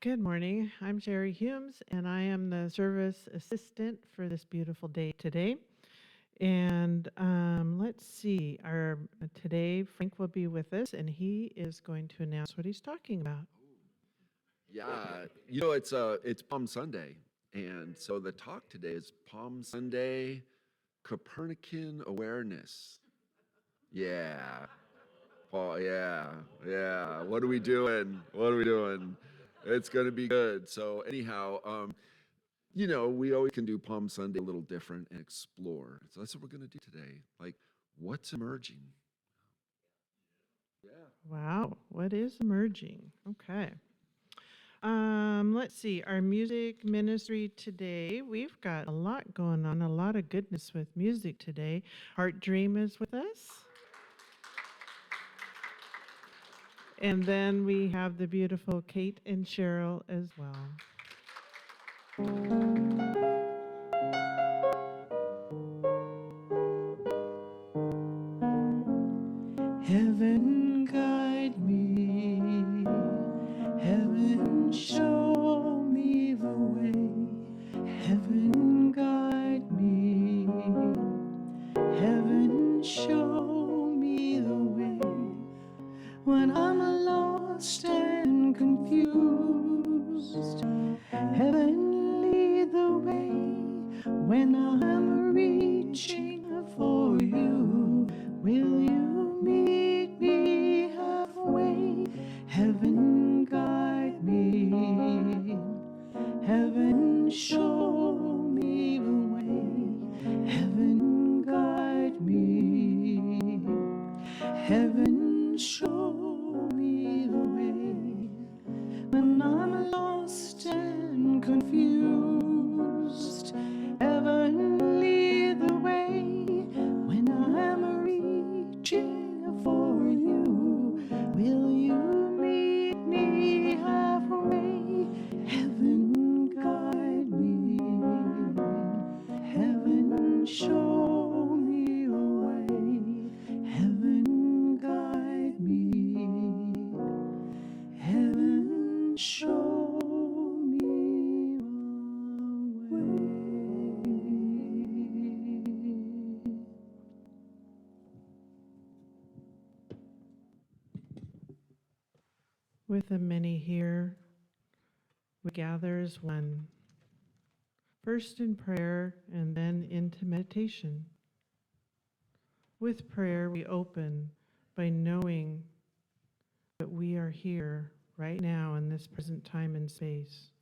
Good morning. I'm Sherry Humes, and I am the service assistant for this beautiful day today. And let's see, our today Frank will be with us, and he is going to announce what he's talking about. Yeah, it's Palm Sunday, and so the talk today is Palm Sunday Copernican awareness. Yeah, Paul. Yeah. What are we doing? What are we doing? It's gonna be good. So anyhow, we always can do Palm Sunday a little different and explore. So that's what we're gonna do today. Like, what's emerging? Yeah. Wow, what is emerging? Okay. Let's see, our music ministry today, we've got a lot going on, a lot of goodness with music today. Heartdream is with us. And then we have the beautiful Kate and Cheryl as well. Heaven guide me, heaven show me the way, heaven guide me, heaven show me the way, when I'm lost and confused, heaven lead the way, when I'm reaching for you, will you meet me halfway? Heaven guide me, heaven show me the way, heaven guide me, heaven show me the way, when I'm lost and confused, heaven lead the way, when I'm reaching for you, will you meet me halfway? Heaven guide me, heaven show me the way, heaven guide me, heaven show me the way. With the many here, we gather as one, first in prayer and then into meditation. With prayer, we open by knowing that we are here right now in this present time and space.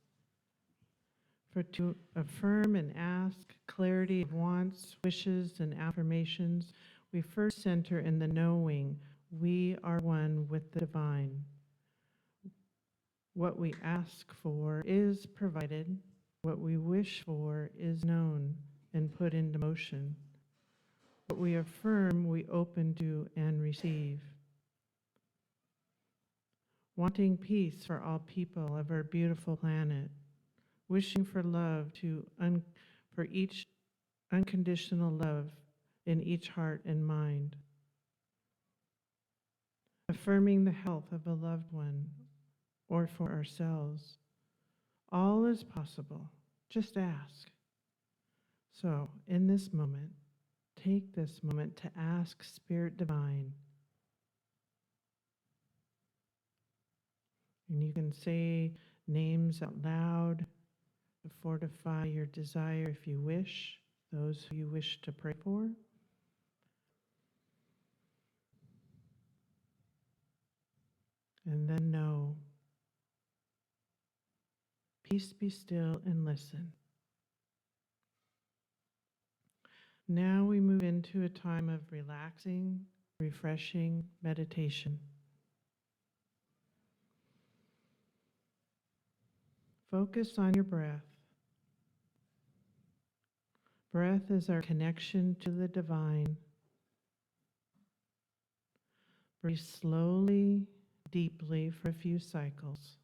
For to affirm and ask clarity of wants, wishes, and affirmations, we first center in the knowing we are one with the divine. What we ask for is provided. What we wish for is known and put into motion. What we affirm, we open to and receive. Wanting peace for all people of our beautiful planet, wishing for love for each unconditional love in each heart and mind. Affirming the health of a loved one or for ourselves. All is possible. Just ask. So, in this moment, take this moment to ask Spirit Divine. And you can say names out loud to fortify your desire if you wish, those who you wish to pray for. And then know. Peace, be still, and listen. Now we move into a time of relaxing, refreshing meditation. Focus on your breath. Breath is our connection to the divine. Breathe slowly, deeply for a few cycles.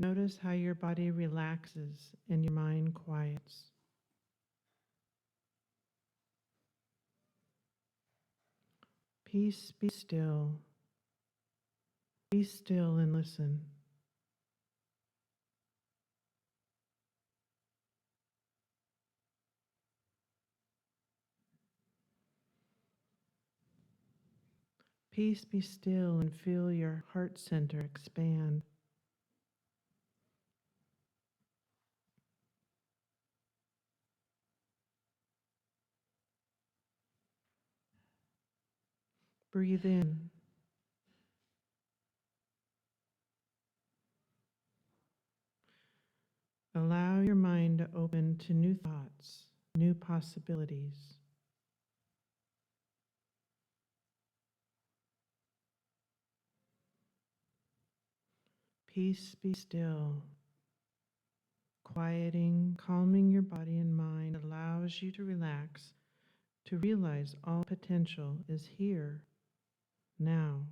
Notice how your body relaxes and your mind quiets. Peace, be still. Be still and listen. Peace, be still and feel your heart center expand. Breathe in. Allow your mind to open to new thoughts, new possibilities. Peace, be still. Quieting, calming your body and mind allows you to relax, to realize all potential is here, now.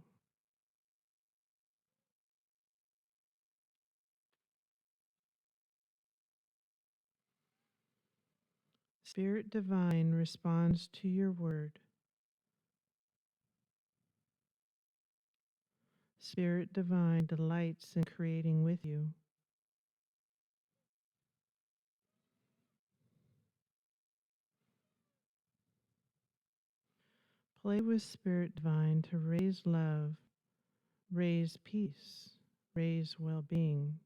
Spirit Divine responds to your word. Spirit Divine delights in creating with you. Play with Spirit Divine to raise love, raise peace, raise well-being.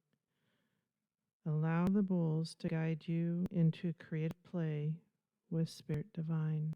Allow the bowls to guide you into creative play with Spirit Divine.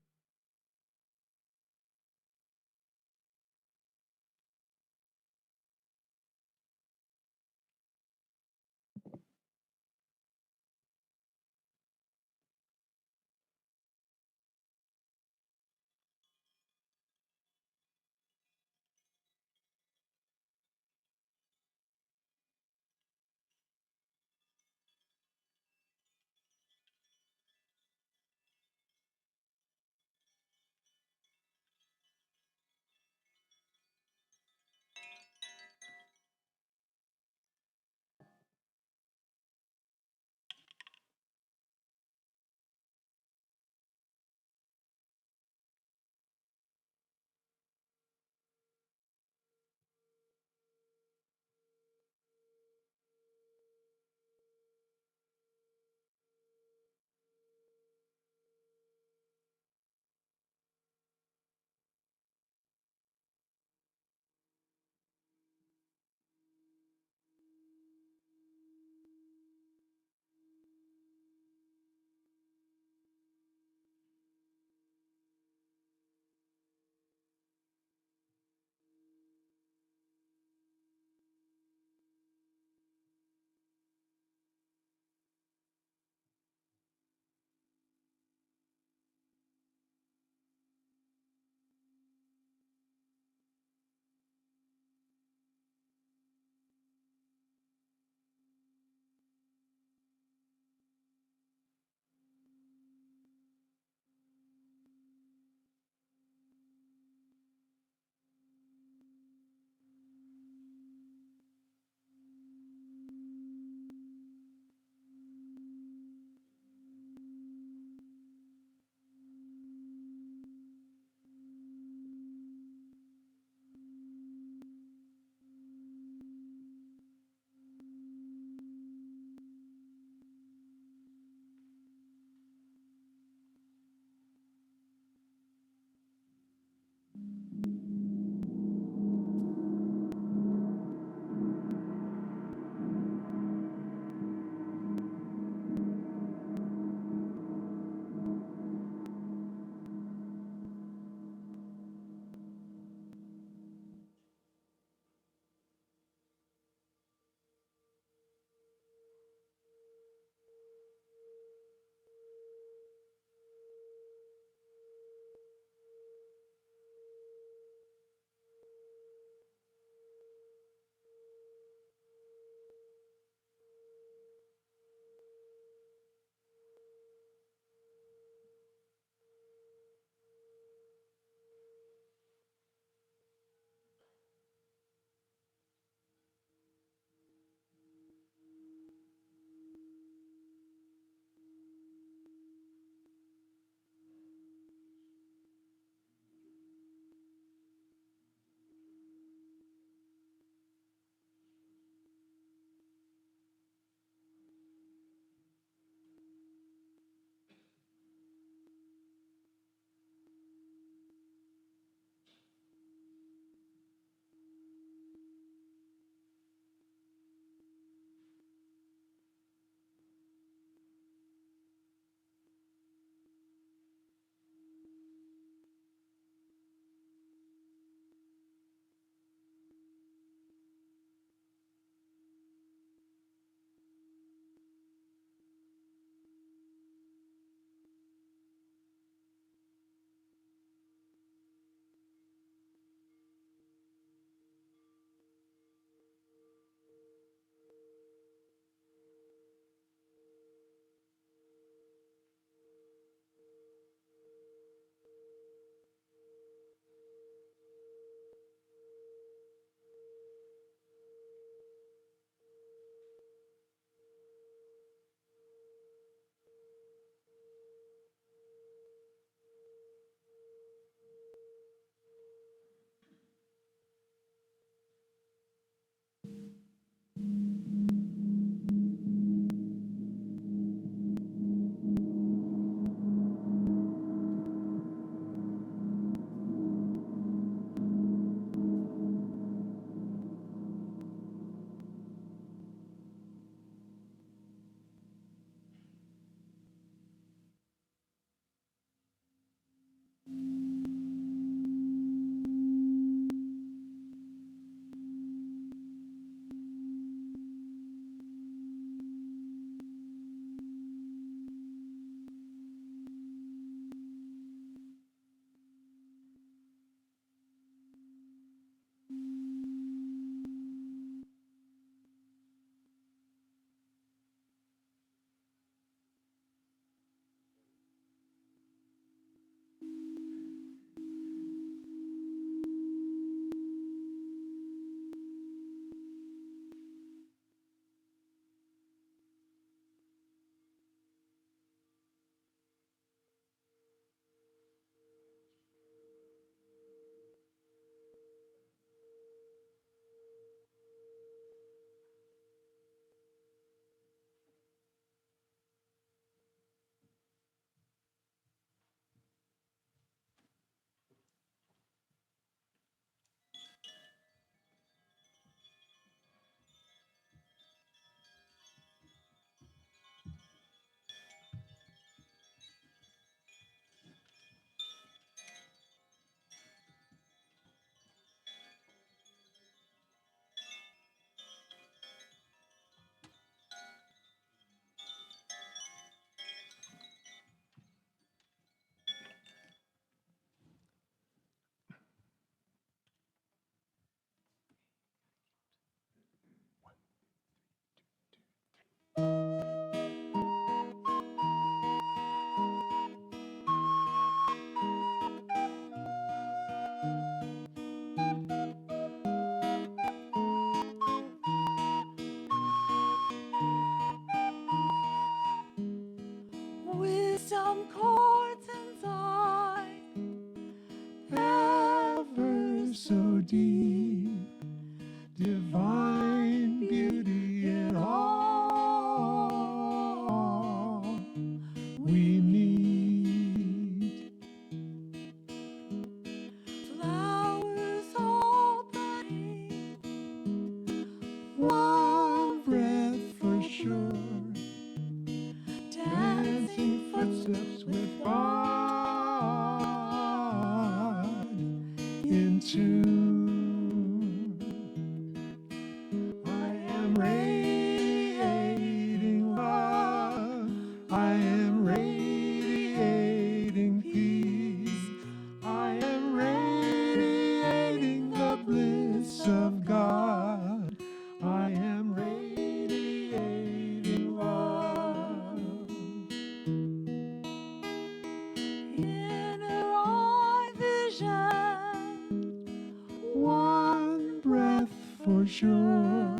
so sure,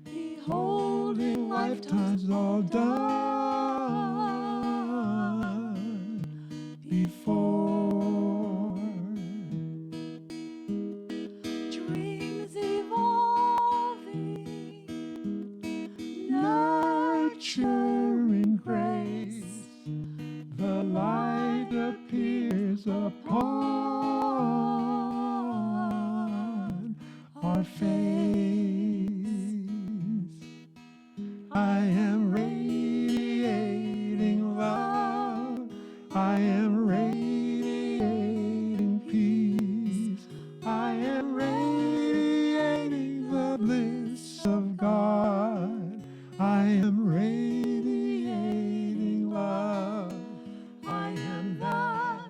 beholding lifetimes all done before. Dreams evolving, nurturing grace, the light appears upon our face. I am radiating love. I am radiating peace. I am radiating the bliss of God. I am radiating love. I am that.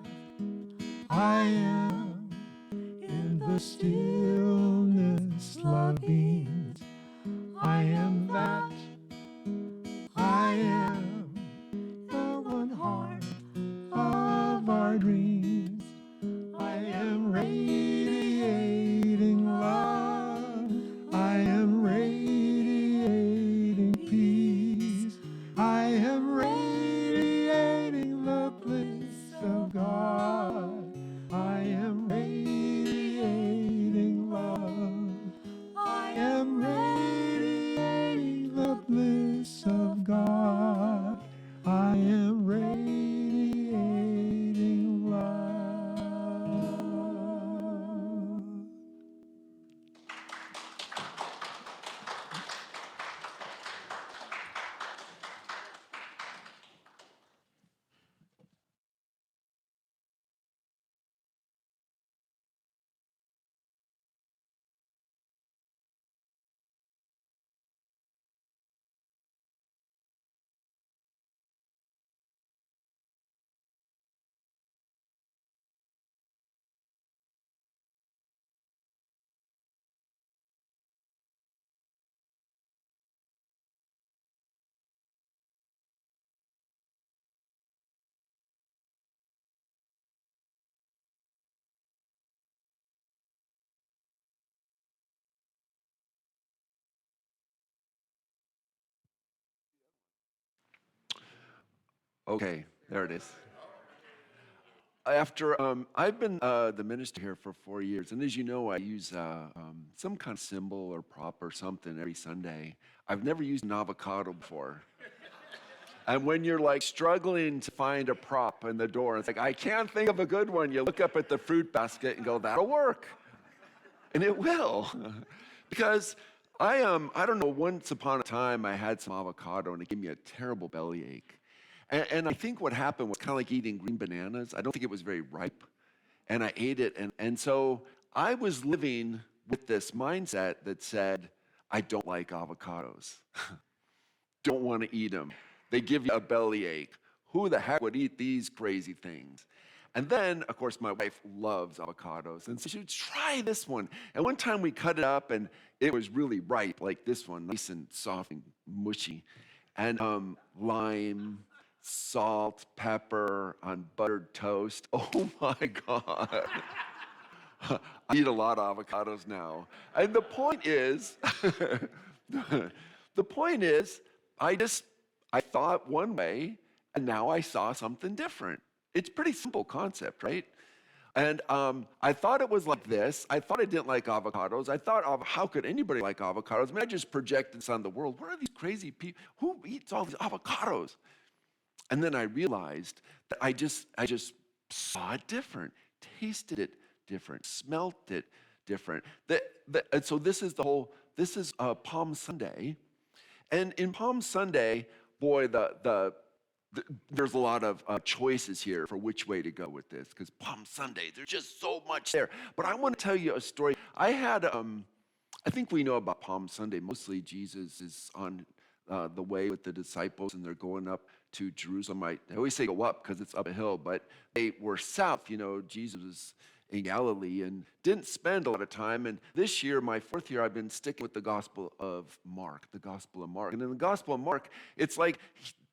I am in the stillness love beams. I am that. I am the one heart of our dreams. I am radiating love. I am radiating peace. I am radiating the bliss of God. I am radiating love. I am radiating the bliss of God. I am radiating love. Okay, there it is. After I've been the minister here for 4 years, and as you know, I use some kind of symbol or prop or something every Sunday. I've never used an avocado before. And when you're like struggling to find a prop in the door, it's like, I can't think of a good one. You look up at the fruit basket and go, that'll work. And it will. Because I don't know, once upon a time I had some avocado and it gave me a terrible bellyache. And I think what happened was kind of like eating green bananas. I don't think it was very ripe. And I ate it. And so I was living with this mindset that said, I don't like avocados. Don't want to eat them. They give you a bellyache. Who the heck would eat these crazy things? And then, of course, my wife loves avocados. And so she would try this one. And one time we cut it up and it was really ripe, like this one, nice and soft and mushy. And lime, salt, pepper on buttered toast. Oh my God. I eat a lot of avocados now. And the point is, I thought one way, and now I saw something different. It's a pretty simple concept, right? And I thought it was like this. I thought I didn't like avocados. I thought, how could anybody like avocados? I mean, I just projected this on the world. What are these crazy people? Who eats all these avocados? And then I realized that I just saw it different, tasted it different, smelt it different. And so this is Palm Sunday. And in Palm Sunday, boy, there's a lot of choices here for which way to go with this, because Palm Sunday, there's just so much there. But I want to tell you a story. I think we know about Palm Sunday. Mostly Jesus is on the way with the disciples, and they're going up to Jerusalem. I always say go up because it's up a hill, but they were south. You know, Jesus was in Galilee and didn't spend a lot of time. And this year, my 4th year, I've been sticking with the Gospel of Mark, And in the Gospel of Mark, it's like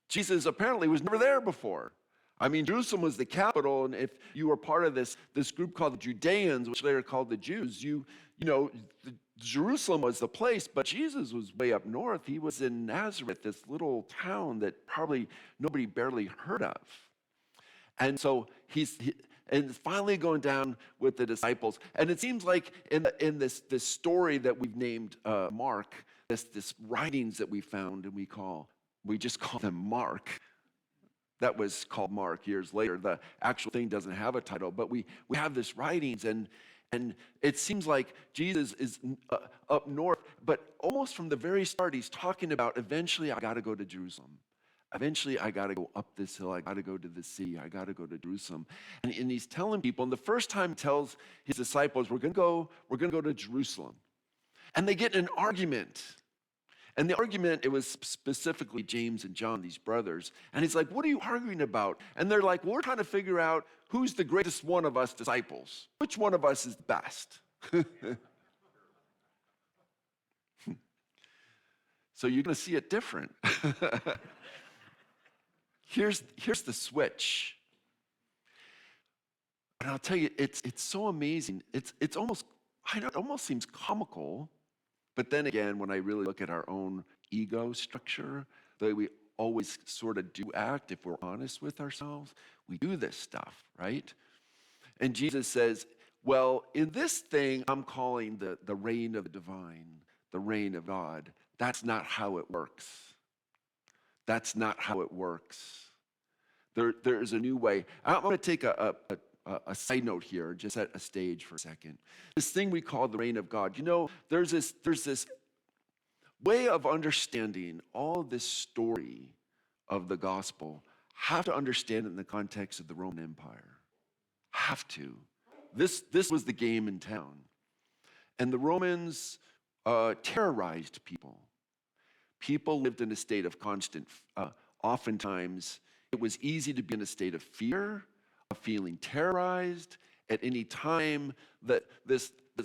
Jesus apparently was never there before. I mean, Jerusalem was the capital, and if you were part of this group called the Judeans, which later called the Jews, Jerusalem was the place, but Jesus was way up north. He was in Nazareth, this little town that probably nobody barely heard of. And so and finally going down with the disciples. And it seems like in this story that we've named Mark, this writings that we found, and we just call them Mark. That was called Mark years later. The actual thing doesn't have a title, but we have this writings, and it seems like Jesus is up north, but almost from the very start, he's talking about eventually I got to go to Jerusalem. Eventually, I got to go up this hill. I got to go to the sea. I got to go to Jerusalem. And he's telling people, and the first time he tells his disciples, we're going to go to Jerusalem. And they get in an argument. And the argument, it was specifically James and John, these brothers. And he's like, what are you arguing about? And they're like, well, we're trying to figure out who's the greatest one of us disciples. Which one of us is best? So you're going to see it different. Here's the switch. And I'll tell you, it's so amazing. It almost seems comical. But then again, when I really look at our own ego structure, the way we always sort of do act, if we're honest with ourselves, we do this stuff, right? And Jesus says, well, in this thing, I'm calling the reign of the divine, the reign of God. That's not how it works. That's not how it works. There is a new way. I'm going to take a side note here, just set a stage for a second. This thing we call the reign of God. You know, there's this way of understanding all this story of the gospel. Have to understand it in the context of the Roman Empire. Have to. This was the game in town. And the Romans terrorized people. People lived in a state of constant, oftentimes, it was easy to be in a state of fear, of feeling terrorized. At any time that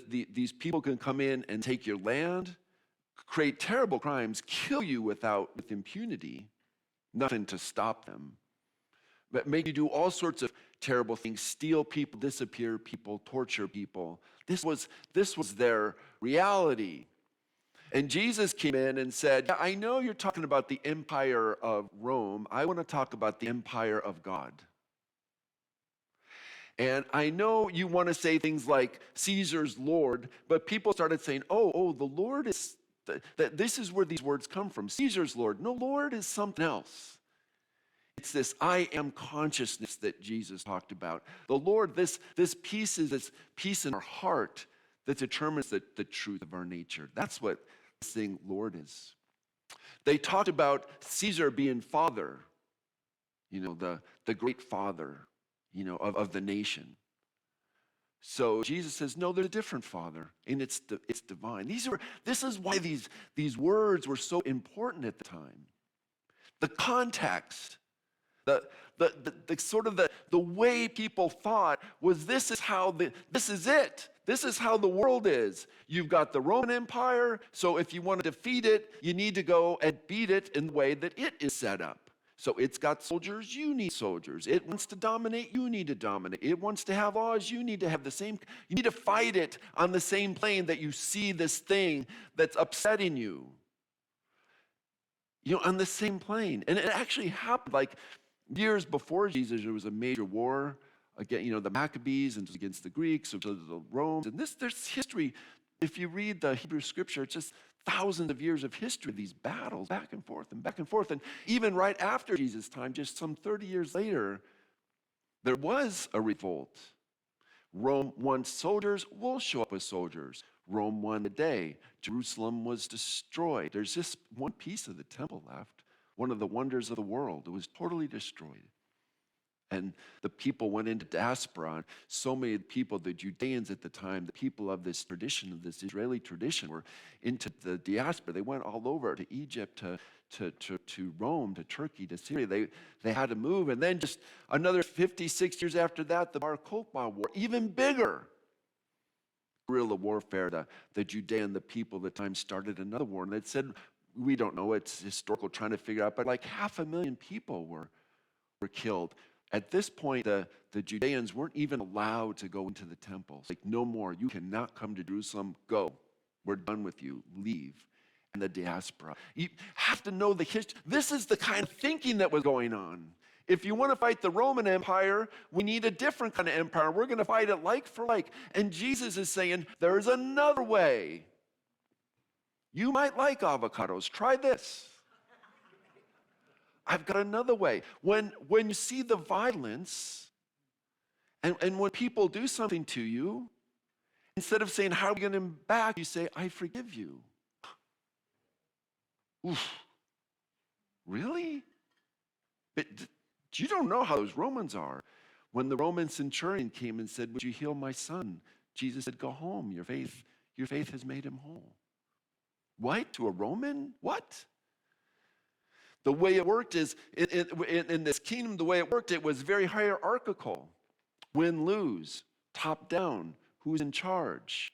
these people can come in and take your land, create terrible crimes, kill you with impunity, nothing to stop them, but make you do all sorts of terrible things, steal people, disappear people, torture people. This was their reality. And Jesus came in and said, yeah, I know you're talking about the empire of Rome. I want to talk about the empire of God. And I know you want to say things like Caesar's Lord, but people started saying, oh, the Lord is, that this is where these words come from. Caesar's Lord. No, Lord is something else. It's this I am consciousness that Jesus talked about. The Lord, this peace is this peace in our heart that determines the truth of our nature. That's what this thing Lord is. They talked about Caesar being father, the great father, of the nation. So Jesus says, no, there's a different father, and it's divine. This is why these words were so important at the time. The context, the sort of the way people thought was this is it. This is how the world is. You've got the Roman Empire, so if you want to defeat it, you need to go and beat it in the way that it is set up. So it's got soldiers, you need soldiers. It wants to dominate, you need to dominate. It wants to have laws, you need to have the same. You need to fight it on the same plane that you see this thing that's upsetting you. On the same plane. And it actually happened like years before Jesus. There was a major war against, the Maccabees and against the Greeks, so the Romans. And there's history. If you read the Hebrew scripture, it's just thousands of years of history, these battles back and forth and back and forth. And even right after Jesus' time, just some 30 years later, there was a revolt. Rome wants soldiers, we'll show up with soldiers. Rome won the day. Jerusalem was destroyed. There's just one piece of the temple left, one of the wonders of the world. It was totally destroyed. And the people went into diaspora. And so many people, the Judeans at the time, the people of this tradition, of this Israeli tradition, were into the diaspora. They went all over to Egypt, to Rome, to Turkey, to Syria. They had to move. And then just another 56 years after that, the Bar Kokhba War, even bigger. Guerrilla warfare, the Judean, the people at the time started another war. And they said, we don't know, it's historical, trying to figure out, but like 500,000 people were killed. At this point, the Judeans weren't even allowed to go into the temples. Like, no more. You cannot come to Jerusalem. Go. We're done with you. Leave. And the diaspora. You have to know the history. This is the kind of thinking that was going on. If you want to fight the Roman Empire, we need a different kind of empire. We're going to fight it like for like. And Jesus is saying, there's another way. You might like avocados. Try this. I've got another way. When you see the violence, and when people do something to you, instead of saying, how are we going to get him back, you say, I forgive you. Oof. Really? But you don't know how those Romans are. When the Roman centurion came and said, would you heal my son? Jesus said, go home. Your faith has made him whole. What? To a Roman? What? The way it worked is, in this kingdom, the way it worked, it was very hierarchical. Win, lose, top down. Who's in charge?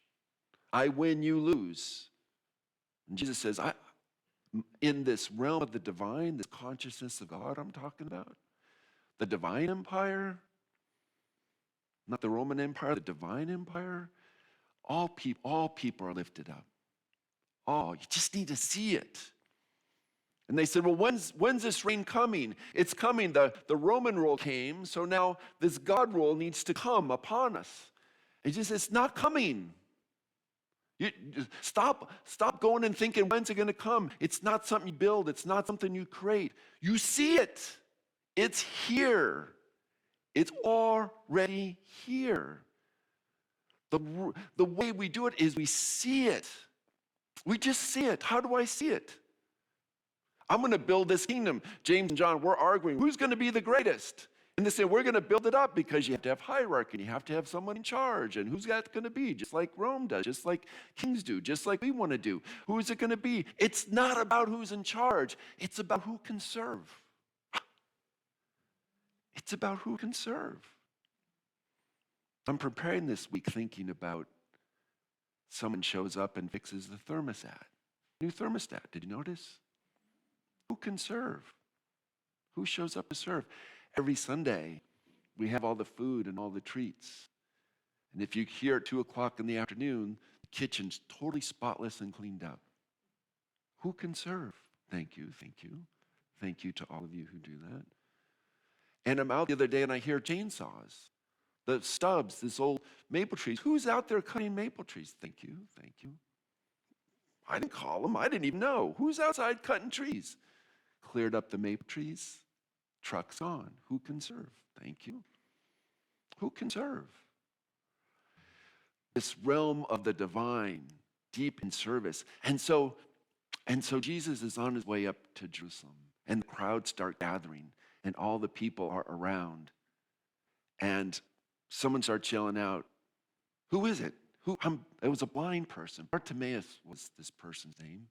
I win, you lose. And Jesus says, in this realm of the divine, this consciousness of God I'm talking about, the divine empire, not the Roman Empire, the divine empire, all people are lifted up. Oh, you just need to see it. And they said, well, when's this reign coming? It's coming. The Roman rule came, so now this God rule needs to come upon us. And Jesus says, it's not coming. Stop going and thinking, when's it going to come? It's not something you build. It's not something you create. You see it. It's here. It's already here. The way we do it is we see it. We just see it. How do I see it? I'm going to build this kingdom. James and John, we're arguing, who's going to be the greatest? And they say, we're going to build it up because you have to have hierarchy, and you have to have someone in charge. And who's that going to be? Just like Rome does, just like kings do, just like we want to do. Who is it going to be? It's not about who's in charge. It's about who can serve. It's about who can serve. I'm preparing this week thinking about someone shows up and fixes the thermostat. New thermostat, did you notice? Who can serve? Who shows up to serve? Every Sunday, we have all the food and all the treats. And if you hear at 2 o'clock in the afternoon, the kitchen's totally spotless and cleaned up. Who can serve? Thank you, thank you. Thank you to all of you who do that. And I'm out the other day and I hear chainsaws. The stubs, this old maple trees. Who's out there cutting maple trees? Thank you, thank you. I didn't call them. I didn't even know. Who's outside cutting trees? Cleared up the maple trees. Truck's on. Who can serve? Thank you. Who can serve? This realm of the divine, deep in service. And so Jesus is on his way up to Jerusalem, and the crowds start gathering, and all the people are around. And someone starts yelling out, who is it? It was a blind person. Bartimaeus was this person's name.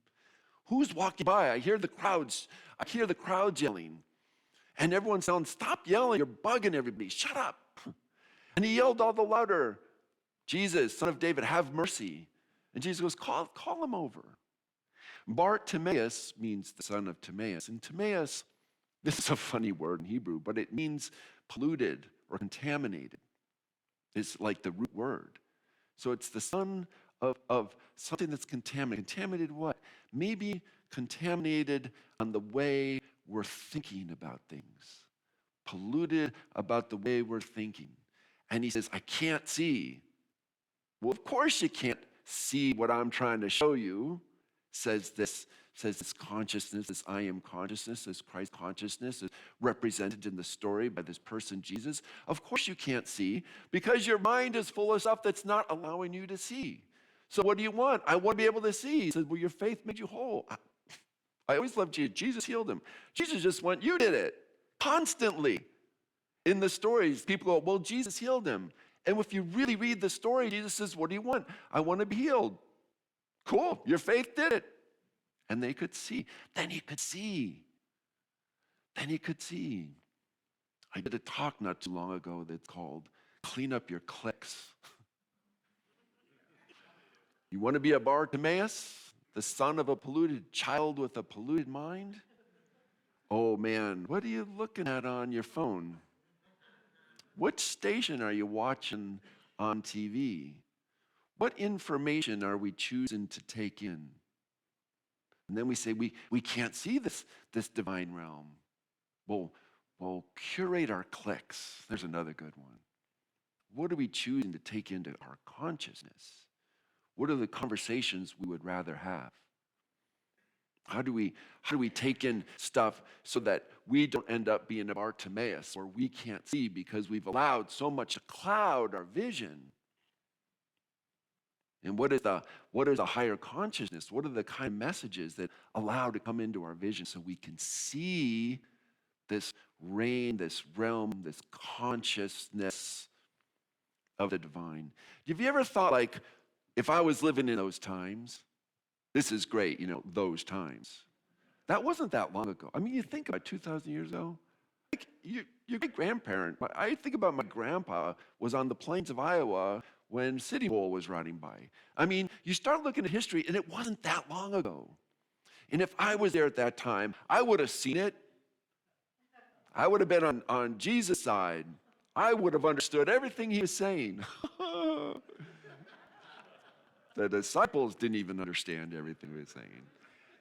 Who's walking by? I hear the crowds yelling. And everyone's telling, stop yelling, you're bugging everybody, shut up. And he yelled all the louder, Jesus, son of David, have mercy. And Jesus goes, call him over. Bartimaeus means the son of Timaeus. And Timaeus, this is a funny word in Hebrew, but it means polluted or contaminated. It's like the root word. So it's the son of something that's contaminated. Contaminated what? Maybe contaminated on the way we're thinking about things. Polluted about the way we're thinking. And he says, I can't see. Well, of course you can't see what I'm trying to show you, says this consciousness, this I am consciousness, this Christ consciousness is represented in the story by this person, Jesus. Of course you can't see because your mind is full of stuff that's not allowing you to see. So what do you want? I want to be able to see. He said, well, your faith made you whole. I always loved Jesus. Jesus healed him. Jesus just went, you did it. Constantly. In the stories, people go, well, Jesus healed him. And if you really read the story, Jesus says, what do you want? I want to be healed. Cool, your faith did it. And they could see. Then he could see. Then he could see. I did a talk not too long ago that's called Clean Up Your Clicks. You want to be a Bartimaeus, the son of a polluted child with a polluted mind? Oh man, what are you looking at on your phone? Which station are you watching on TV? What information are we choosing to take in? And then we say we can't see this divine realm. We'll curate our clicks. There's another good one. What are we choosing to take into our consciousness? What are the conversations we would rather have? How do we take in stuff so that we don't end up being a Bartimaeus where we can't see because we've allowed so much to cloud our vision? And what is the higher consciousness? What are the kind of messages that allow to come into our vision so we can see this reign, this realm, this consciousness of the divine? Have you ever thought, like, if I was living in those times, this is great, those times. That wasn't that long ago. I mean, you think about 2,000 years ago. Like, your great-grandparent, I think about my grandpa was on the plains of Iowa when City Bowl was riding by. I mean, you start looking at history, and it wasn't that long ago. And if I was there at that time, I would have seen it. I would have been on Jesus' side. I would have understood everything he was saying. The disciples didn't even understand everything he was saying.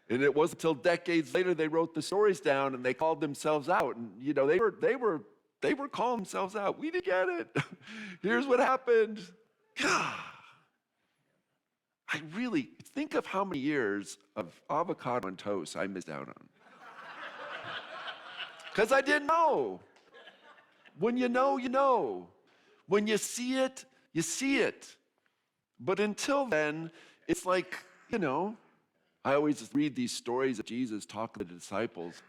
And it wasn't until decades later they wrote the stories down and they called themselves out. And they were calling themselves out. We didn't get it. Here's what happened. God. I really think of how many years of avocado on toast I missed out on. Because I didn't know. When you know, you know. When you see it, you see it. But until then, it's like, I always read these stories of Jesus talking to the disciples.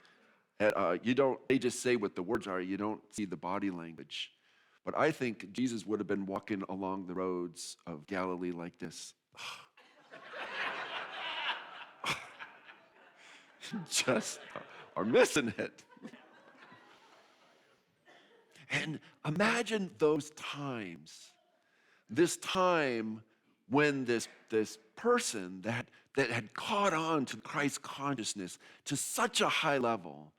And they just say what the words are. You don't see the body language. But I think Jesus would have been walking along the roads of Galilee like this. Just are missing it. And imagine those times. This time when this person that had caught on to Christ's consciousness to such a high level,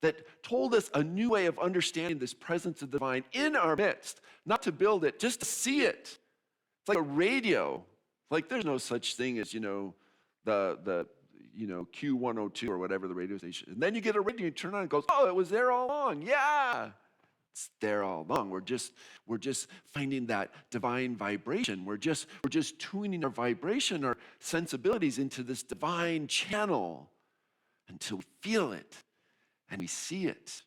that told us a new way of understanding this presence of the divine in our midst, not to build it, just to see it. It's like a radio. Like there's no such thing as, the Q102 or whatever the radio station. And then you get a radio, you turn on and it goes, oh, it was there all along. Yeah. It's there all along. We're just finding that divine vibration. We're just tuning our vibration, our sensibilities into this divine channel until we feel it and we see it.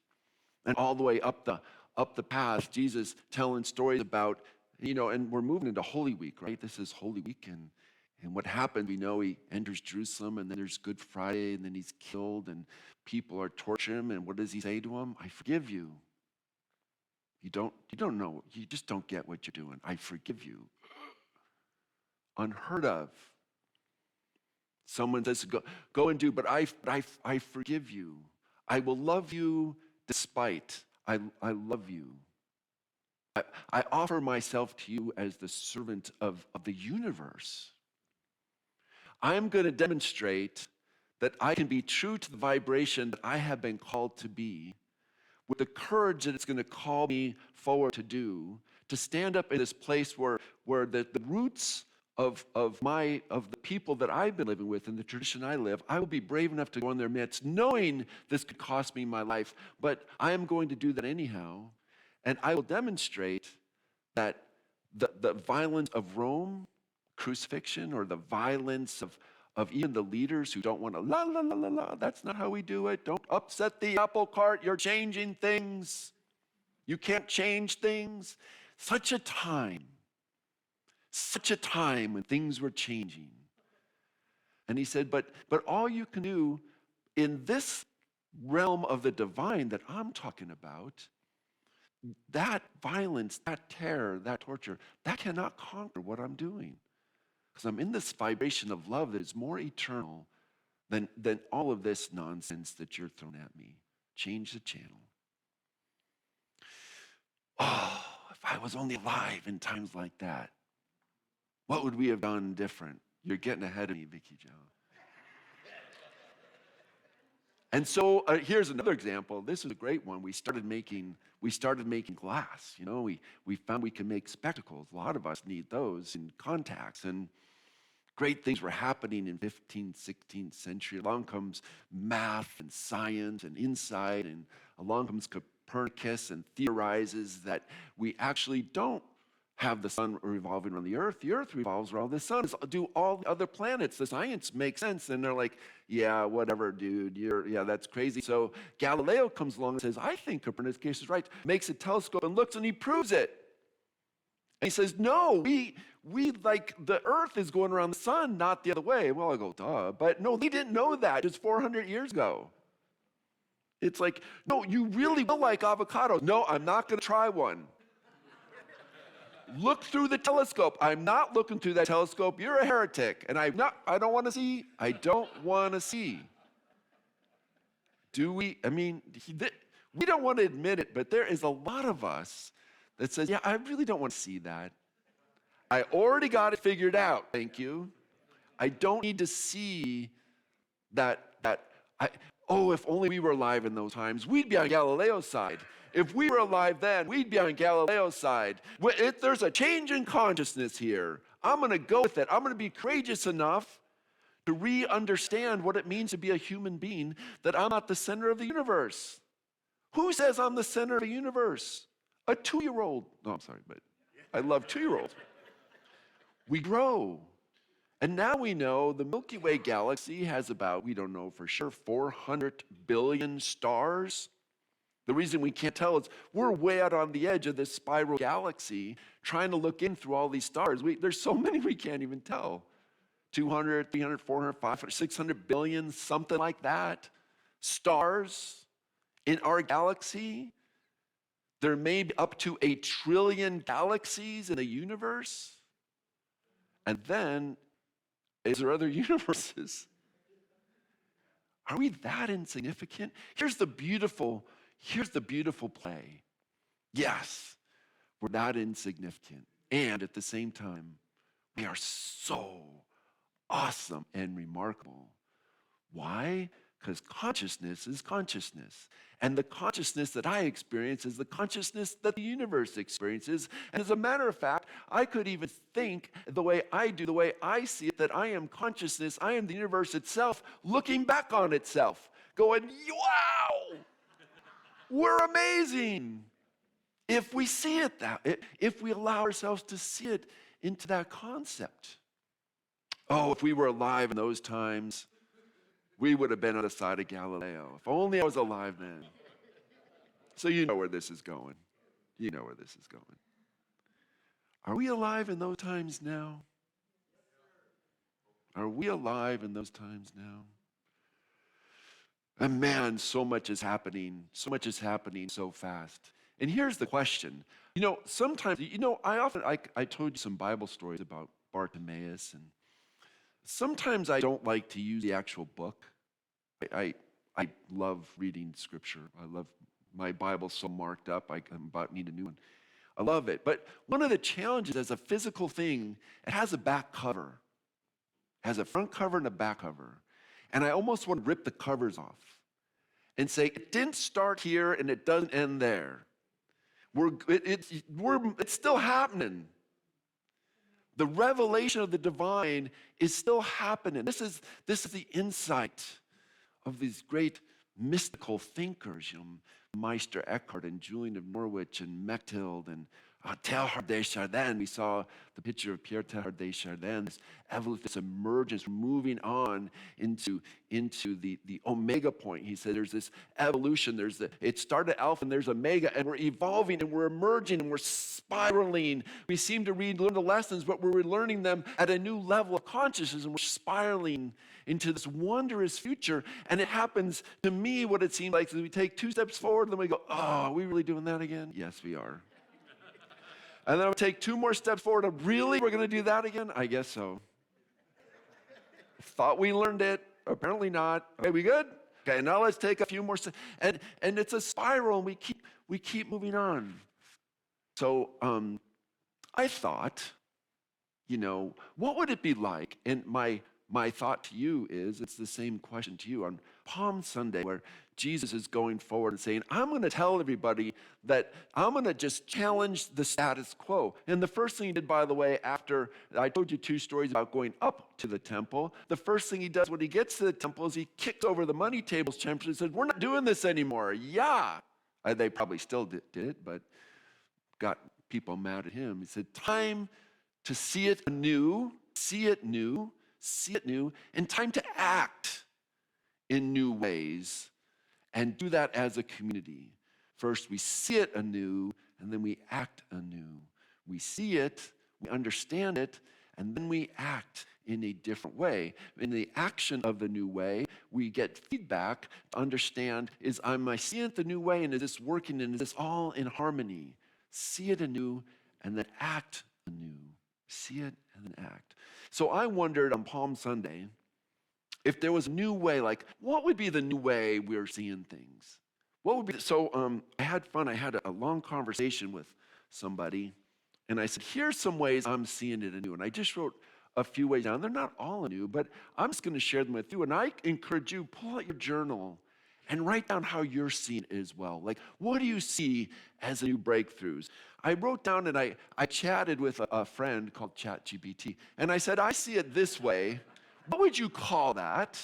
And all the way up the path, Jesus telling stories about, and we're moving into Holy Week, right? This is Holy Week, and what happened, we know he enters Jerusalem, and then there's Good Friday, and then he's killed, and people are torturing him, and what does he say to him? I forgive you. You don't know. You just don't get what you're doing. I forgive you. Unheard of. Someone says, go and do, but I forgive you. I will love you despite. I love you. I offer myself to you as the servant of the universe. I'm going to demonstrate that I can be true to the vibration that I have been called to be, with the courage that it's going to call me forward to do, to stand up in this place where the roots of the people that I've been living with in the tradition I live, I will be brave enough to go in their midst, knowing this could cost me my life, but I am going to do that anyhow, and I will demonstrate that the violence of Rome, crucifixion, or the violence of even the leaders who don't want to la la la la la. That's not how we do it. Don't upset the apple cart. You're changing things. You can't change things. Such a time when things were changing. And he said, but all you can do in this realm of the divine that I'm talking about, that violence, that terror, that torture, that cannot conquer what I'm doing. Because I'm in this vibration of love that is more eternal than all of this nonsense that you're throwing at me. Change the channel. Oh, if I was only alive in times like that, what would we have done different? You're getting ahead of me, Vicky Jo. And so here's another example. This is a great one. We started making glass. We found we can make spectacles. A lot of us need those in contacts. And great things were happening in 15th, 16th century. Along comes math and science and insight, and along comes Copernicus and theorizes that we actually don't have the sun revolving around the earth. The earth revolves around the sun. Do all the other planets. The science makes sense. And they're like, yeah, whatever, dude. Yeah, that's crazy. So Galileo comes along and says, I think Copernicus is right. Makes a telescope and looks and he proves it. And he says, no, we like the earth is going around the sun, not the other way. Well, I go, duh. But no, they didn't know that just 400 years ago. It's like, no, you really will like avocados. No, I'm not going to try one. Look through the telescope. I'm not looking through that telescope. You're a heretic. And I don't want to see. I don't want to see. Do we? I mean, we don't want to admit it, but there is a lot of us that says, yeah, I really don't want to see that. I already got it figured out. Thank you. I don't need to see that. If only we were alive in those times, we'd be on Galileo's side. If we were alive then, we'd be on Galileo's side. There's a change in consciousness here. I'm going to go with it. I'm going to be courageous enough to re-understand what it means to be a human being, that I'm not the center of the universe. Who says I'm the center of the universe? A 2-year-old. No, I'm sorry, but I love 2-year-olds. We grow. And now we know the Milky Way galaxy has about, we don't know for sure, 400 billion stars. The reason we can't tell is we're way out on the edge of this spiral galaxy trying to look in through all these stars. There's so many we can't even tell. 200, 300, 400, 500, 600 billion, something like that. Stars in our galaxy. There may be up to 1 trillion galaxies in the universe. And then, is there other universes? Are we that insignificant? Here's the beautiful play. Yes, we're that insignificant. And at the same time, we are so awesome and remarkable. Why? Because consciousness is consciousness. And the consciousness that I experience is the consciousness that the universe experiences. And as a matter of fact, I could even think the way I do, the way I see it, that I am consciousness, I am the universe itself, looking back on itself, going, wow, we're amazing. If we see it if we allow ourselves to see it into that concept. Oh, if we were alive in those times, we would have been on the side of Galileo. If only I was alive then. So you know where this is going. You know where this is going. Are we alive in those times now? Are we alive in those times now? And man, so much is happening. So much is happening so fast. And here's the question. Sometimes, I told you some Bible stories about Bartimaeus, and sometimes I don't like to use the actual book. I love reading scripture. My Bible's so marked up, I need a new one. I love it. But one of the challenges as a physical thing, it has a back cover. It has a front cover and a back cover. And I almost want to rip the covers off and say, it didn't start here and it doesn't end there. It's still happening. The revelation of the divine is still happening. This is the insight of these great mystical thinkers, Meister Eckhart and Julian of Norwich and Mechthild and Teilhard de Chardin. We saw the picture of Pierre Teilhard de Chardin, this evolution, this emergence, moving on into the omega point. He said there's this evolution, it started alpha and there's omega, and we're evolving and we're emerging and we're spiraling. We seem to learn the lessons, but we're learning them at a new level of consciousness, and we're spiraling into this wondrous future. And it happens to me, what it seems like is we take 2 steps forward and then we go, oh, are we really doing that again? Yes, we are. And then I'll take 2 more steps forward. And really, we're going to do that again? I guess so. Thought we learned it. Apparently not. Okay, we good? Okay, now let's take a few more steps. And it's a spiral, and we keep moving on. So I thought, what would it be like? And my thought to you is, it's the same question to you. Palm Sunday where Jesus is going forward and saying, I'm going to tell everybody that I'm going to just challenge the status quo. And the first thing he did, by the way, after I told you 2 stories about going up to the temple, the first thing he does when he gets to the temple is he kicks over the money tables chambers and says, we're not doing this anymore. Yeah. They probably still did it, but got people mad at him. He said, time to see it anew, see it new, and time to act in new ways and do that as a community. First, we see it anew, and then we act anew. We see it, we understand it, and then we act in a different way. In the action of the new way, we get feedback to understand, am I seeing it the new way, and is this working, and is this all in harmony? See it anew, and then act anew. See it, and then act. So I wondered on Palm Sunday, if there was a new way, like what would be the new way we're seeing things? What would be, so I had fun. I had a long conversation with somebody, and I said, here's some ways I'm seeing it anew. And I just wrote a few ways down. They're not all anew, but I'm just going to share them with you. And I encourage you, pull out your journal and write down how you're seeing it as well. Like, what do you see as new breakthroughs? I wrote down and I chatted with a friend called ChatGPT, and I said, I see it this way. What would you call that?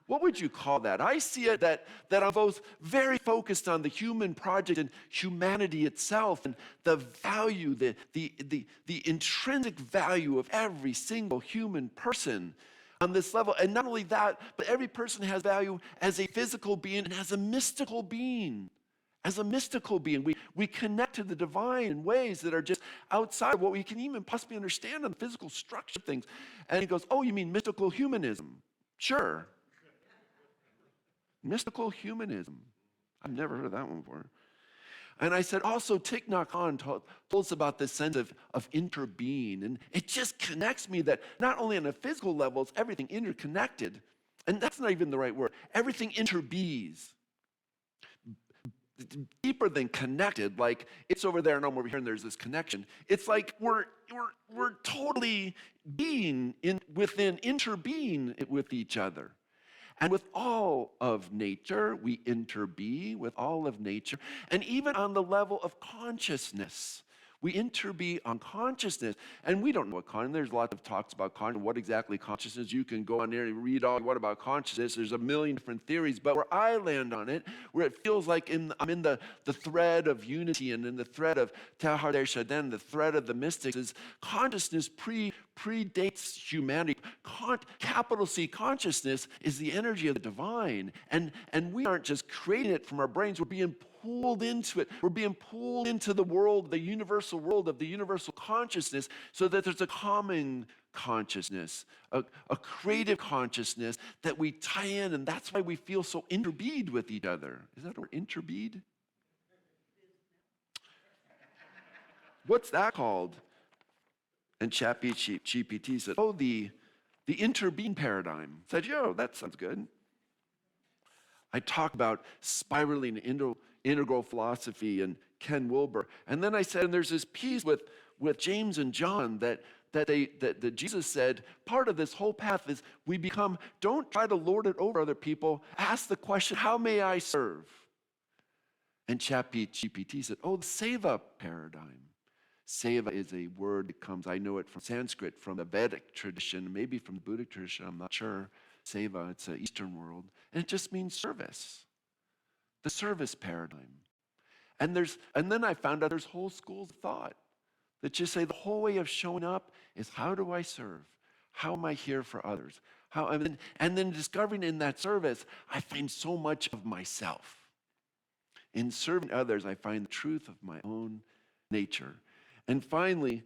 What would you call that? I see it that I'm both very focused on the human project and humanity itself and the value, the intrinsic value of every single human person on this level. And not only that, but every person has value as a physical being and as a mystical being. As a mystical being, we connect to the divine in ways that are just outside of what we can even possibly understand on the physical structure of things. And he goes, oh, you mean mystical humanism? Sure. Mystical humanism. I've never heard of that one before. And I said, also, Thich Nhat Hanh told us about this sense of interbeing. And it just connects me that not only on a physical level, it's everything interconnected. And that's not even the right word. Everything interbees. Deeper than connected, like it's over there and I'm over here and there's this connection. It's like we're totally being within interbeing with each other. And with all of nature, we interbee with all of nature. And even on the level of consciousness, we interbee on consciousness. And we don't know what consciousness, there's lots of talks about consciousness, what exactly consciousness. You can go on there and read all, what about consciousness? There's a million different theories, but where I land on it, where it feels like I'm in the thread of unity and in the thread of Teilhard de Chardin, the thread of the mystics, is consciousness predates humanity. Capital C consciousness is the energy of the divine. And we aren't just creating it from our brains, we're being pulled into it. We're being pulled into the world, the universal world of the universal consciousness, so that there's a common consciousness, a creative consciousness that we tie in, and that's why we feel so interbeed with each other. Is that a word, interbeed? What's that called? And ChatGPT said, oh, the interbeing paradigm. I said, yo, that sounds good. I talk about spiraling integral philosophy and Ken Wilber. And then I said, and there's this piece with James and John that Jesus said, part of this whole path is don't try to lord it over other people. Ask the question, how may I serve? And ChatGPT said, oh, the Seva paradigm. Seva is a word that comes, I know it from Sanskrit, from the Vedic tradition, maybe from the Buddhist tradition, I'm not sure. Seva, it's an Eastern world. And it just means service. The service paradigm. And then I found out there's whole schools of thought that just say the whole way of showing up is, how do I serve? How am I here for others? And then discovering in that service, I find so much of myself. In serving others, I find the truth of my own nature. And finally,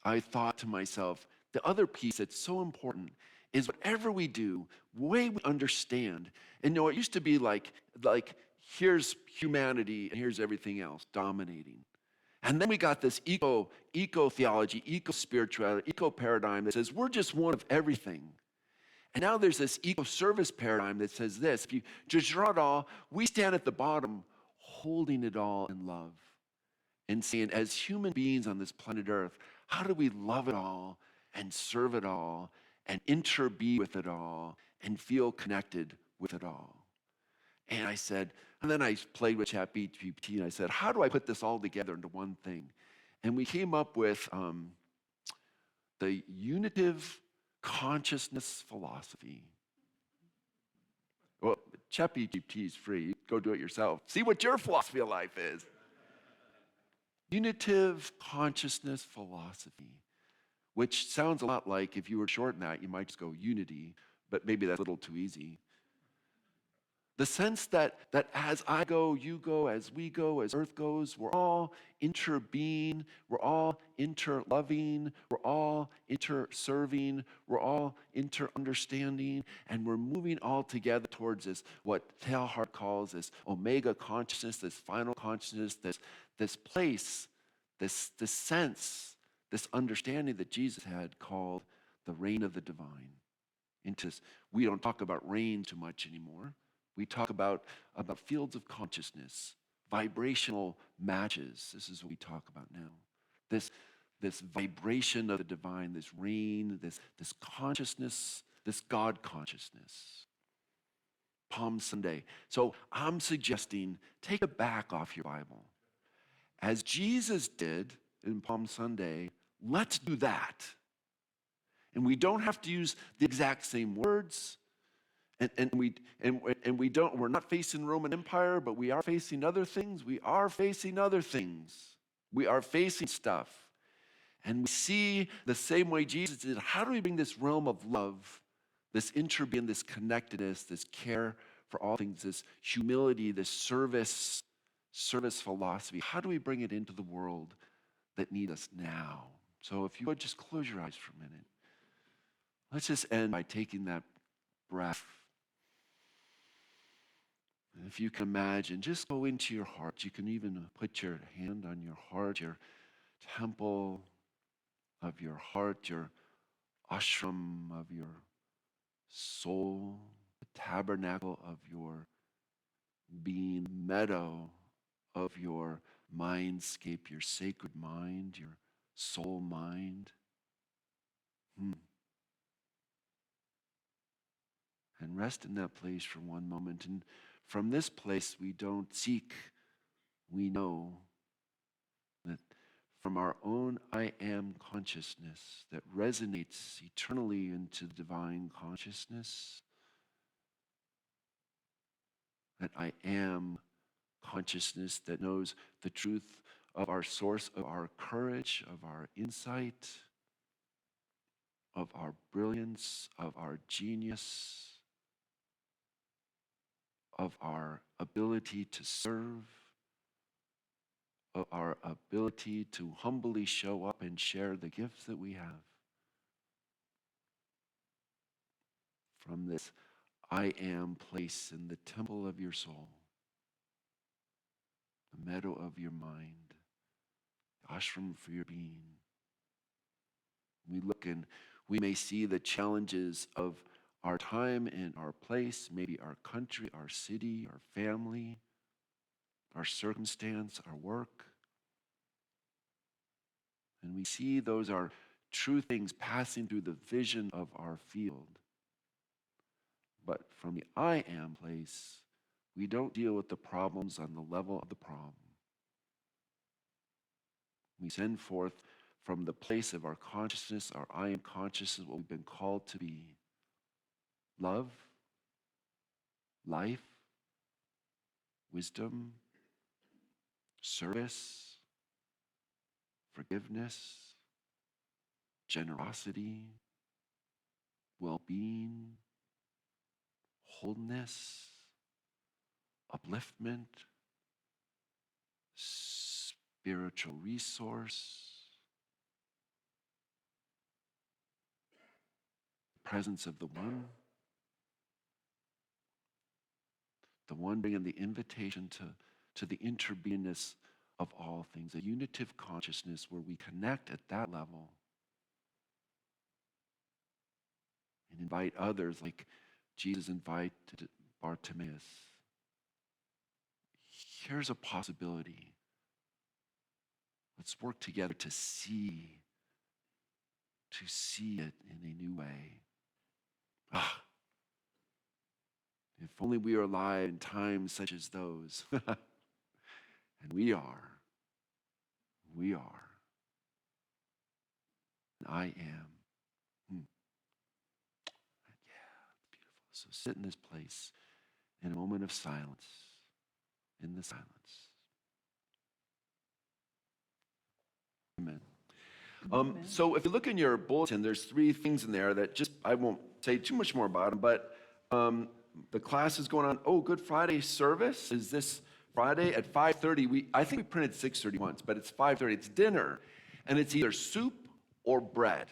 I thought to myself, the other piece that's so important is whatever we do, the way we understand. And it used to be like here's humanity and here's everything else dominating. And then we got this eco-theology, eco-spirituality, eco-paradigm that says we're just one of everything. And now there's this eco-service paradigm that says this, if you just draw it all, we stand at the bottom holding it all in love and saying, as human beings on this planet Earth, how do we love it all and serve it all and interbe with it all and feel connected with it all. And I said, and then I played with ChatGPT and I said, how do I put this all together into one thing? And we came up with the unitive consciousness philosophy. Well, ChatGPT is free. Go do it yourself. See what your philosophy of life is. Unitive consciousness philosophy, which sounds a lot like, if you were shorten that, you might just go unity, but maybe that's a little too easy. The sense that as I go, you go, as we go, as Earth goes, we're all interbeing, we're all interloving, we're all interserving, we're all interunderstanding, and we're moving all together towards this, what Teilhard calls this omega consciousness, this final consciousness, this place, this sense, this understanding that Jesus had called the reign of the divine. We don't talk about reign too much anymore. We talk about fields of consciousness, vibrational matches. This is what we talk about now. This vibration of the divine, this reign, this consciousness, this God consciousness. Palm Sunday. So I'm suggesting take a back off your Bible. As Jesus did in Palm Sunday, let's do that. And we don't have to use the exact same words. We're not facing Roman Empire, but we are facing other things. We are facing other things. We are facing stuff. And we see the same way Jesus did. How do we bring this realm of love, this interbeing, this connectedness, this care for all things, this humility, this service philosophy? How do we bring it into the world that needs us now? So if you would just close your eyes for a minute. Let's just end by taking that breath. And if you can imagine, just go into your heart. You can even put your hand on your heart, your temple of your heart, your ashram of your soul, the tabernacle of your being, meadow of your mindscape, your sacred mind, your soul mind. And rest in that place for one moment. And from this place, we don't seek, we know that from our own I am consciousness that resonates eternally into divine consciousness, that I am consciousness that knows the truth of our source, of our courage, of our insight, of our brilliance, of our genius, of our ability to serve, of our ability to humbly show up and share the gifts that we have. From this I am place in the temple of your soul, the meadow of your mind, the ashram for your being. We look and we may see the challenges of our time and our place, maybe our country, our city, our family, our circumstance, our work. And we see those are true things passing through the vision of our field. But from the I am place, we don't deal with the problems on the level of the problem. We send forth from the place of our consciousness, our I am consciousness, what we've been called to be. Love, life, wisdom, service, forgiveness, generosity, well-being, wholeness, upliftment, spiritual resource, presence of the one bringing the invitation to the interbeingness of all things, a unitive consciousness where we connect at that level and invite others like Jesus invited Bartimaeus. Here's a possibility. Let's work together to see it in a new way. Ah, if only we are alive in times such as those. And we are. We are. And I am. Yeah, beautiful. So sit in this place in a moment of silence, in the silence. Amen. So if you look in your bulletin, there's 3 things in there that just, I won't say too much more about them, but the class is going on. Oh, Good Friday service is this Friday at 5:30. I think we printed 6:30 once, but it's 5:30. It's dinner, and it's either soup or bread.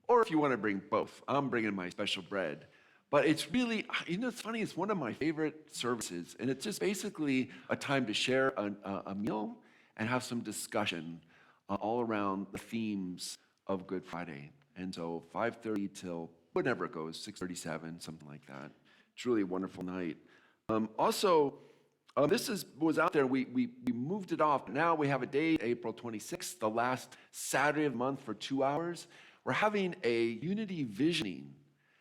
Or if you want to bring both, I'm bringing my special bread. But it's really, it's funny, it's one of my favorite services, and it's just basically a time to share a meal and have some discussion all around the themes of Good Friday. And so 5:30 till whenever it goes, 6:37, something like that. It's really a wonderful night. Was out there. We moved it off. Now we have a date, April 26th, the last Saturday of the month for 2 hours. We're having a unity visioning.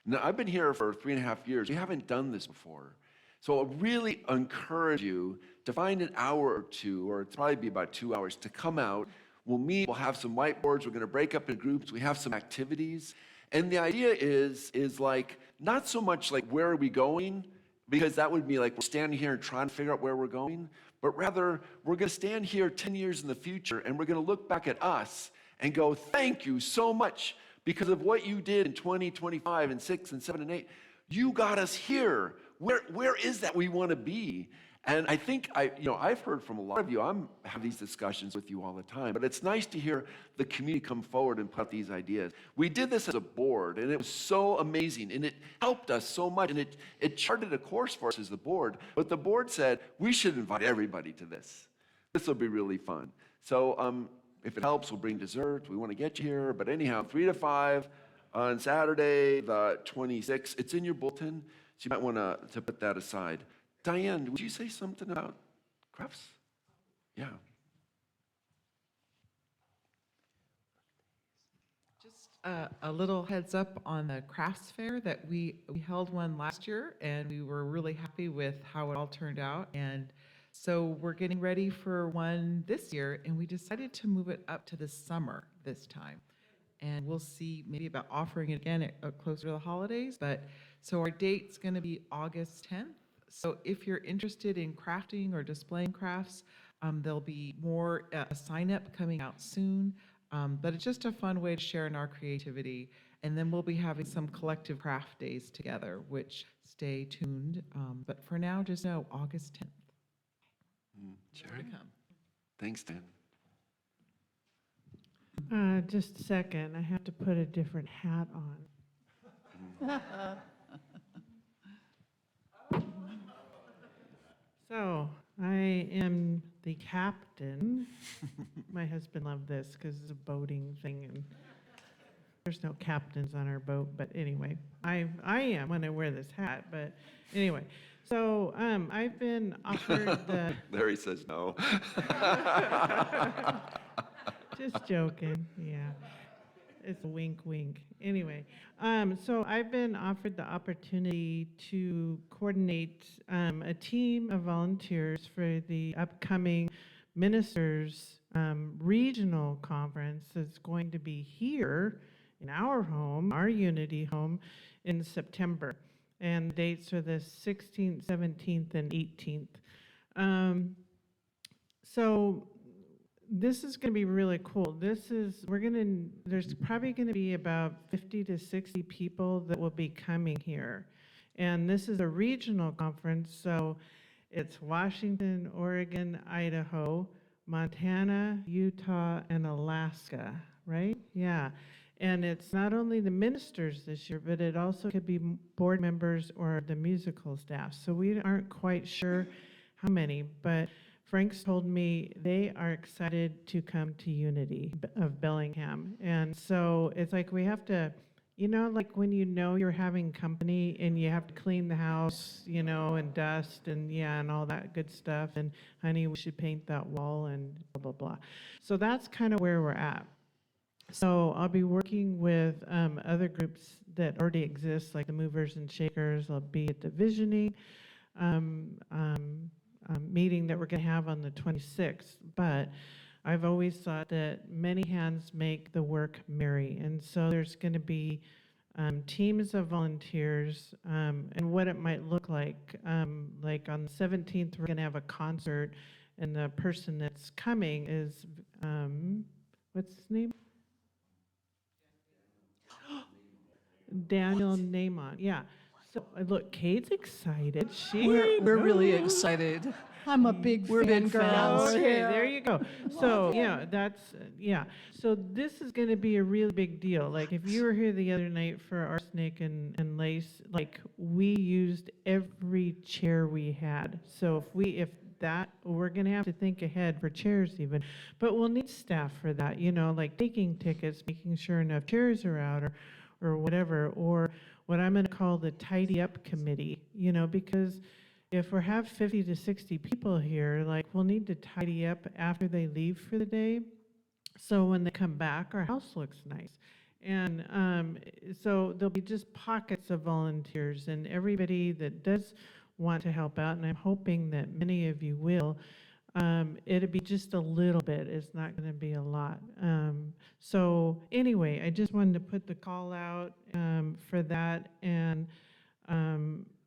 Now, I've been here for 3.5 years. We haven't done this before. So I really encourage you to find an hour or two, or it's probably be about 2 hours, to come out. We'll meet, we'll have some whiteboards, we're gonna break up in groups, we have some activities. And the idea is like, not so much like where are we going, because that would be like we're standing here and trying to figure out where we're going, but rather we're gonna stand here 10 years in the future and we're gonna look back at us and go, thank you so much because of what you did in 2025 and 6 and 7 and 8. You got us here. Where is that we wanna be? And I think I've heard from a lot of you. I have these discussions with you all the time, but it's nice to hear the community come forward and put these ideas. We did this as a board, and it was so amazing, and it helped us so much, and it charted a course for us as the board. But the board said we should invite everybody to this. This will be really fun. So if it helps, we'll bring dessert. We want to get you here. But anyhow, 3 to 5 on Saturday, the 26th. It's in your bulletin, so you might want to put that aside. Diane, would you say something about crafts? Yeah. Just a little heads up on the crafts fair that we held one last year, and we were really happy with how it all turned out. And so we're getting ready for one this year, and we decided to move it up to the summer this time. And we'll see maybe about offering it again closer to the holidays. But so our date's going to be August 10th. So if you're interested in crafting or displaying crafts, there'll be more sign up coming out soon. But it's just a fun way to share in our creativity. And then we'll be having some collective craft days together, which stay tuned. But for now, just know August 10th. Shari? Thanks, Dan. Just a second, I have to put a different hat on. So, I am the captain. My husband loved this because it's a boating thing, and there's no captains on our boat. But anyway, I am when I wear this hat. But anyway, so I've been offered the. Larry says no. Just joking, yeah. It's a wink, wink. Anyway, so I've been offered the opportunity to coordinate a team of volunteers for the upcoming Ministers Regional Conference that's going to be here in our home, our Unity home, in September. And the dates are the 16th, 17th, and 18th. So this is going to be really cool. There's probably going to be about 50 to 60 people that will be coming here. And this is a regional conference, so it's Washington, Oregon, Idaho, Montana, Utah, and Alaska, right? Yeah. And it's not only the ministers this year, but it also could be board members or the musical staff. So we aren't quite sure how many, but Frank's told me they are excited to come to Unity of Bellingham. And so it's like we have to, like when you're having company and you have to clean the house, and dust and all that good stuff. And honey, we should paint that wall and blah, blah, blah. So that's kind of where we're at. So I'll be working with other groups that already exist, like the Movers and Shakers. I'll be at the Visioning um, um, meeting that we're going to have on the 26th. But I've always thought that many hands make the work merry. And so there's going to be teams of volunteers and what it might look like. Like on the 17th, we're going to have a concert, and the person that's coming is, what's his name? Daniel Naaman, yeah. So look, Kate's excited. We're really excited. I'm a big We're fan big girl. fans. Okay, there you go. So yeah, that's yeah. So this is going to be a really big deal. Like if you were here the other night for arsenic and lace, like we used every chair we had. So if that, we're going to have to think ahead for chairs even, but we'll need staff for that. You know, like taking tickets, making sure enough chairs are out, or whatever, or what I'm going to call the tidy up committee. You know, because if we have 50 to 60 people here, like we'll need to tidy up after they leave for the day. So when they come back, our house looks nice. And so there'll be just pockets of volunteers and everybody that does want to help out. And I'm hoping that many of you will. It'll be just a little bit. It's not going to be a lot. So anyway, I just wanted to put the call out for that. And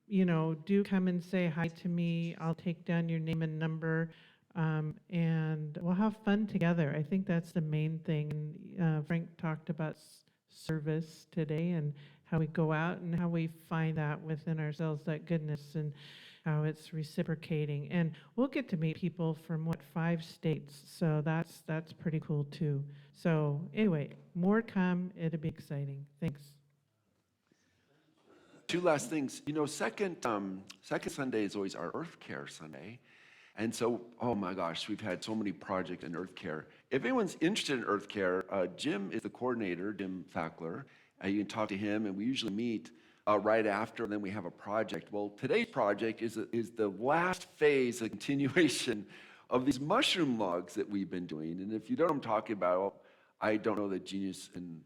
you know, do come and say hi to me. I'll take down your name and number, and we'll have fun together. I think that's the main thing. Frank talked about service today and how we go out and how we find that within ourselves, that goodness, and how it's reciprocating. And we'll get to meet people from 5 states, so that's pretty cool too. So anyway, more to come. It'll be exciting. Thanks. Two last things. You know, second Sunday is always our Earth Care Sunday. And so, oh my gosh, we've had so many projects in Earth Care. If anyone's interested in Earth Care, Jim is the coordinator, Jim Fackler. You can talk to him, and we usually meet right after, and then we have a project. Well, today's project is the last phase, a continuation of these mushroom logs that we've been doing. And if you don't know what I'm talking about, I don't know the genus and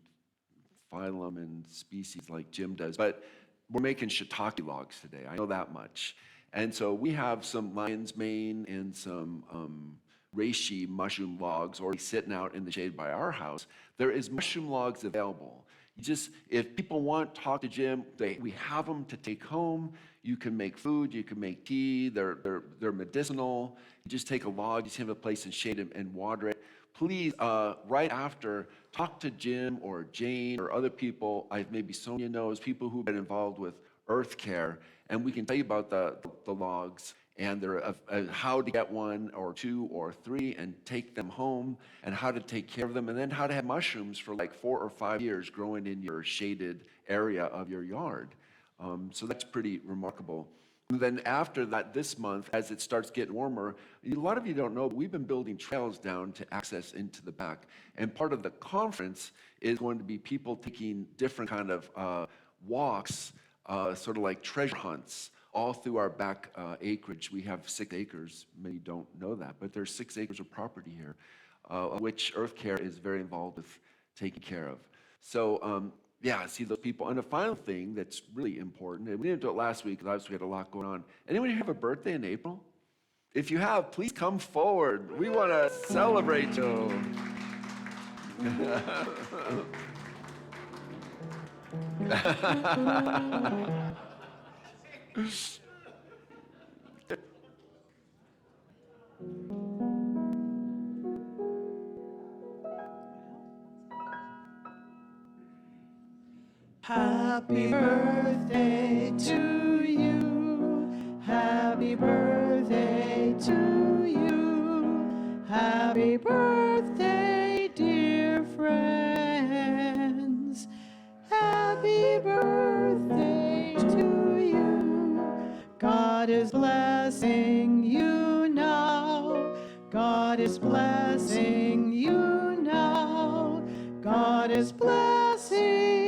phylum and species like Jim does, but we're making shiitake logs today. I know that much. And so we have some lion's mane and some reishi mushroom logs already sitting out in the shade by our house. There is mushroom logs available. You just, if people want, talk to Jim. We have them to take home. You can make food. You can make tea. They're medicinal. You just take a log. You just have a place and shade and water it. Please, right after, talk to Jim or Jane or other people. Maybe Sonia knows people who've been involved with Earth Care, and we can tell you about the logs and how to get 1 or 2 or 3 and take them home, and how to take care of them, and then how to have mushrooms for like 4 or 5 years growing in your shaded area of your yard. So that's pretty remarkable. And then after that, this month, as it starts getting warmer, a lot of you don't know, but we've been building trails down to access into the back. And part of the conference is going to be people taking different kind of walks, sort of like treasure hunts, all through our back acreage. We have 6 acres. Many don't know that, but there's 6 acres of property here, which Earth Care is very involved with taking care of. So yeah, see those people. And the final thing that's really important, and we didn't do it last week because obviously we had a lot going on. Anyone here have a birthday in April? If you have, please come forward. We want to celebrate you. Happy birthday to you. Happy birthday to you. Happy birthday, dear friends. Happy birthday to you. God is blessing you now. God is blessing you now. God is blessing